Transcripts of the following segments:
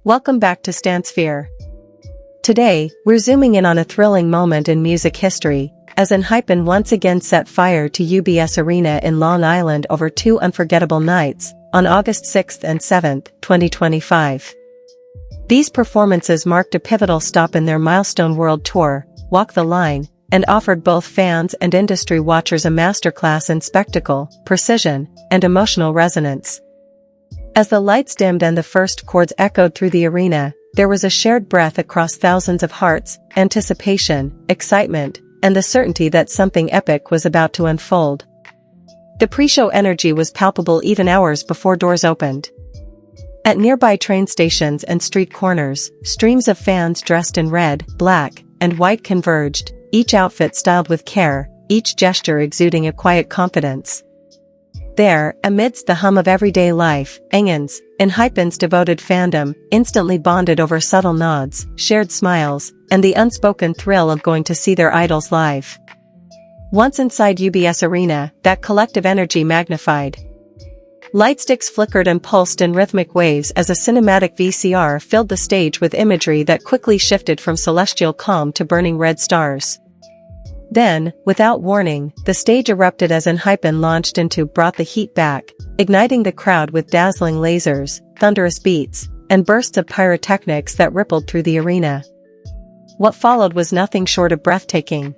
Welcome back to Stansphere. Today, we're zooming in on a thrilling moment in music history, as ENHYPEN once again set fire to UBS Arena in Long Island over two unforgettable nights, on August 6 and 7, 2025. These performances marked a pivotal stop in their milestone world tour, Walk the Line, and offered both fans and industry watchers a masterclass in spectacle, precision, and emotional resonance. As the lights dimmed and the first chords echoed through the arena, there was a shared breath across thousands of hearts, anticipation, excitement, and the certainty that something epic was about to unfold. The pre-show energy was palpable even hours before doors opened. At nearby train stations and street corners, streams of fans dressed in red, black, and white converged, each outfit styled with care, each gesture exuding a quiet confidence. There, amidst the hum of everyday life, Engenes, ENHYPEN's devoted fandom, instantly bonded over subtle nods, shared smiles, and the unspoken thrill of going to see their idols live. Once inside UBS Arena, that collective energy magnified. Lightsticks flickered and pulsed in rhythmic waves as a cinematic VCR filled the stage with imagery that quickly shifted from celestial calm to burning red stars. Then, without warning, the stage erupted as ENHYPEN launched into Brought the Heat Back, igniting the crowd with dazzling lasers, thunderous beats, and bursts of pyrotechnics that rippled through the arena. What followed was nothing short of breathtaking.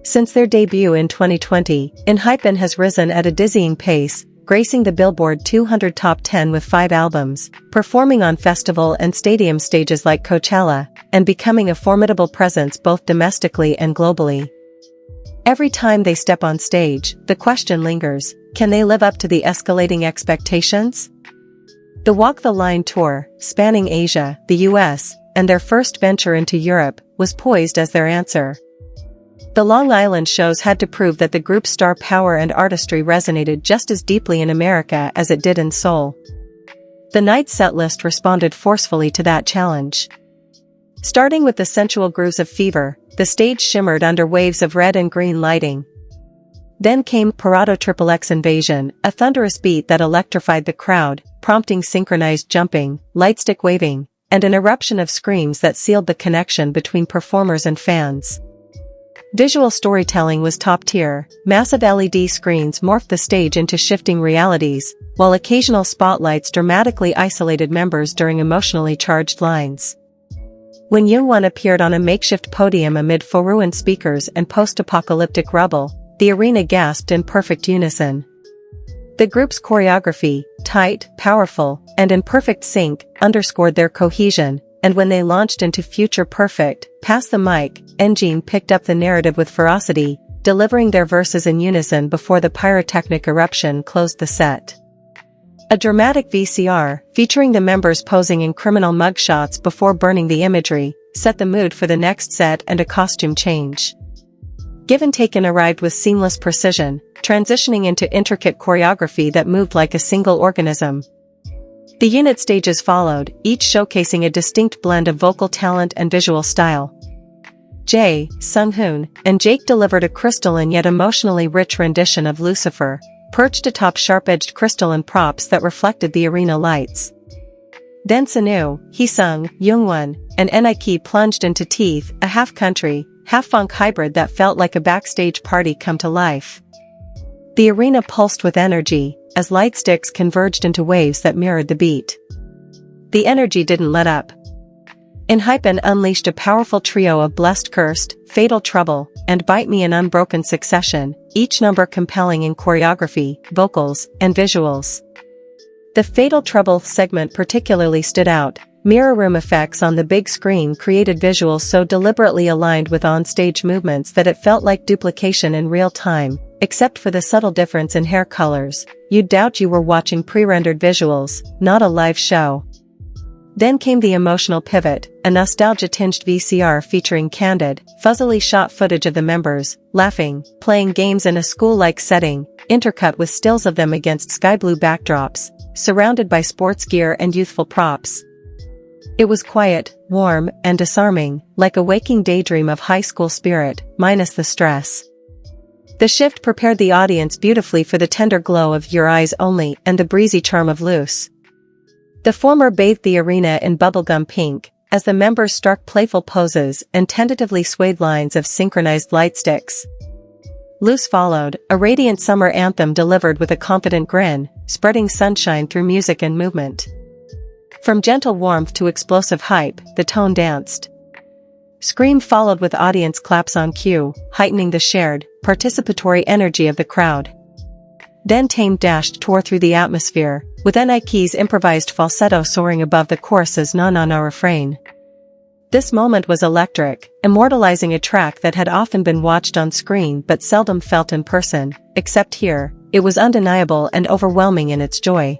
Since their debut in 2020, ENHYPEN has risen at a dizzying pace, gracing the Billboard 200 Top 10 with 5 albums, performing on festival and stadium stages like Coachella, and becoming a formidable presence both domestically and globally. Every time they step on stage, the question lingers, can they live up to the escalating expectations? The Walk the Line tour, spanning Asia, the US, and their first venture into Europe, was poised as their answer. The Long Island shows had to prove that the group's star power and artistry resonated just as deeply in America as it did in Seoul. The night's setlist responded forcefully to that challenge. Starting with the sensual grooves of Fever, the stage shimmered under waves of red and green lighting. Then came Parado XXX Invasion, a thunderous beat that electrified the crowd, prompting synchronized jumping, lightstick waving, and an eruption of screams that sealed the connection between performers and fans. Visual storytelling was top tier. Massive LED screens morphed the stage into shifting realities, while occasional spotlights dramatically isolated members during emotionally charged lines. When Jungwon appeared on a makeshift podium amid full-ruined speakers and post-apocalyptic rubble, the arena gasped in perfect unison. The group's choreography, tight, powerful, and in perfect sync, underscored their cohesion, and when they launched into Future Perfect, Pass the Mic, Engene picked up the narrative with ferocity, delivering their verses in unison before the pyrotechnic eruption closed the set. A dramatic VCR, featuring the members posing in criminal mugshots before burning the imagery, set the mood for the next set and a costume change. Give and Taken arrived with seamless precision, transitioning into intricate choreography that moved like a single organism. The unit stages followed, each showcasing a distinct blend of vocal talent and visual style. Jae, Sunghoon, and Jake delivered a crystalline yet emotionally rich rendition of Lucifer, perched atop sharp-edged crystalline props that reflected the arena lights. Then Sanu, Heesung, Jungwon, and ENHYPEN plunged into Teeth, a half-country, half-funk hybrid that felt like a backstage party come to life. The arena pulsed with energy, as lightsticks converged into waves that mirrored the beat. The energy didn't let up. ENHYPEN unleashed a powerful trio of Blessed Cursed, Fatal Trouble, and Bite Me in unbroken succession, each number compelling in choreography, vocals, and visuals. The Fatal Trouble segment particularly stood out. Mirror room effects on the big screen created visuals so deliberately aligned with on-stage movements that it felt like duplication in real time, except for the subtle difference in hair colors. You'd doubt you were watching pre-rendered visuals, not a live show. Then came the emotional pivot, a nostalgia-tinged VCR featuring candid, fuzzily shot footage of the members, laughing, playing games in a school-like setting, intercut with stills of them against sky blue backdrops, surrounded by sports gear and youthful props. It was quiet, warm, and disarming, like a waking daydream of high school spirit, minus the stress. The shift prepared the audience beautifully for the tender glow of Your Eyes Only and the breezy charm of Loose. The former bathed the arena in bubblegum pink, as the members struck playful poses and tentatively swayed lines of synchronized lightsticks. Loose followed, a radiant summer anthem delivered with a confident grin, spreading sunshine through music and movement. From gentle warmth to explosive hype, the tone danced. Scream followed with audience claps on cue, heightening the shared, participatory energy of the crowd. Then Tame Dash tore through the atmosphere, with ENHYPEN's improvised falsetto soaring above the chorus's na-na-na refrain. This moment was electric, immortalizing a track that had often been watched on screen but seldom felt in person, except here. It was undeniable and overwhelming in its joy.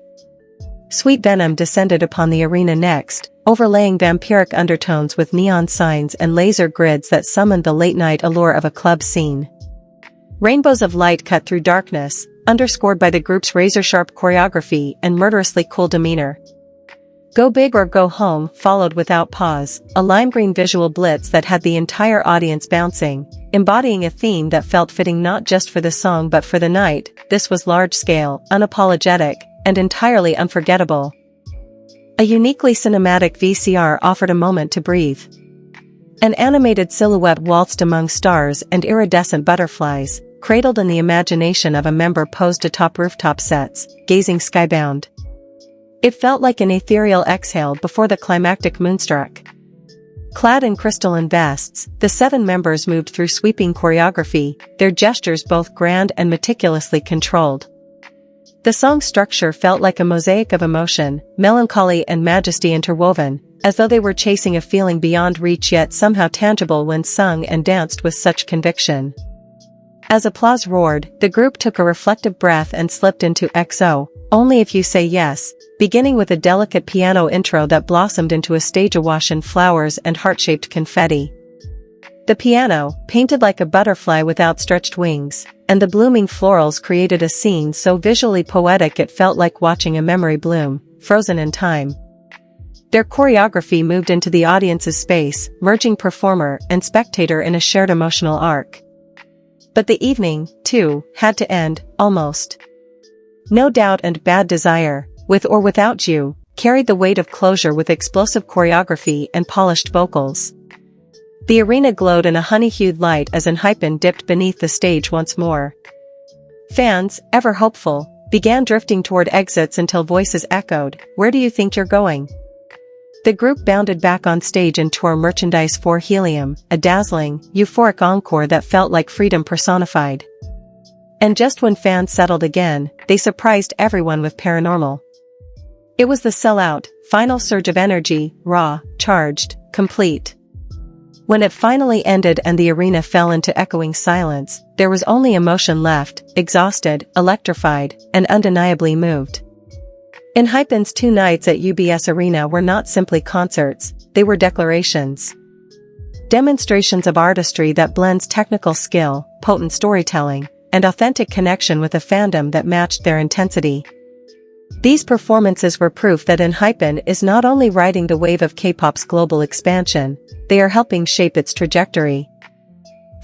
Sweet Venom descended upon the arena next, overlaying vampiric undertones with neon signs and laser grids that summoned the late-night allure of a club scene. Rainbows of light cut through darkness, underscored by the group's razor-sharp choreography and murderously cool demeanor. Go Big or Go Home followed without pause, a lime green visual blitz that had the entire audience bouncing, embodying a theme that felt fitting not just for the song but for the night. This was large-scale, unapologetic, and entirely unforgettable. A uniquely cinematic VCR offered a moment to breathe. An animated silhouette waltzed among stars and iridescent butterflies, cradled in the imagination of a member posed atop rooftop sets, gazing skybound. It felt like an ethereal exhale before the climactic moonstruck. Clad in crystalline vests, the 7 members moved through sweeping choreography, their gestures both grand and meticulously controlled. The song's structure felt like a mosaic of emotion, melancholy and majesty interwoven, as though they were chasing a feeling beyond reach yet somehow tangible when sung and danced with such conviction. As applause roared, the group took a reflective breath and slipped into XO, Only If You Say Yes, beginning with a delicate piano intro that blossomed into a stage awash in flowers and heart-shaped confetti. The piano, painted like a butterfly with outstretched wings, and the blooming florals created a scene so visually poetic it felt like watching a memory bloom, frozen in time. Their choreography moved into the audience's space, merging performer and spectator in a shared emotional arc. But the evening, too, had to end, almost. No Doubt and Bad Desire, With or Without You, carried the weight of closure with explosive choreography and polished vocals. The arena glowed in a honey-hued light as ENHYPEN dipped beneath the stage once more. Fans, ever hopeful, began drifting toward exits until voices echoed, "Where do you think you're going?" The group bounded back on stage in tour merchandise for Helium, a dazzling, euphoric encore that felt like freedom personified. And just when fans settled again, they surprised everyone with Paranormal. It was the sellout, final surge of energy, raw, charged, complete. When it finally ended and the arena fell into echoing silence, there was only emotion left, exhausted, electrified, and undeniably moved. ENHYPEN's 2 nights at UBS Arena were not simply concerts, they were declarations. Demonstrations of artistry that blends technical skill, potent storytelling, and authentic connection with a fandom that matched their intensity. These performances were proof that ENHYPEN is not only riding the wave of K-pop's global expansion, they are helping shape its trajectory.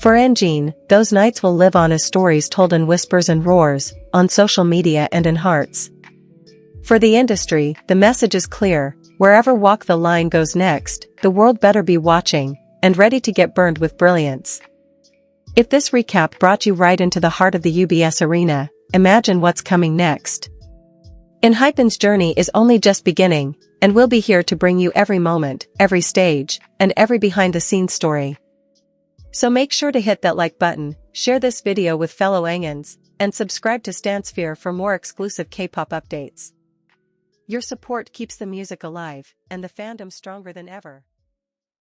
For Engene, those nights will live on as stories told in whispers and roars, on social media and in hearts. For the industry, the message is clear: wherever Walk the Line goes next, the world better be watching, and ready to get burned with brilliance. If this recap brought you right into the heart of the UBS Arena, imagine what's coming next. ENHYPEN's journey is only just beginning, and we'll be here to bring you every moment, every stage, and every behind-the-scenes story. So make sure to hit that like button, share this video with fellow Engenes, and subscribe to Stansphere for more exclusive K-pop updates. Your support keeps the music alive, and the fandom stronger than ever.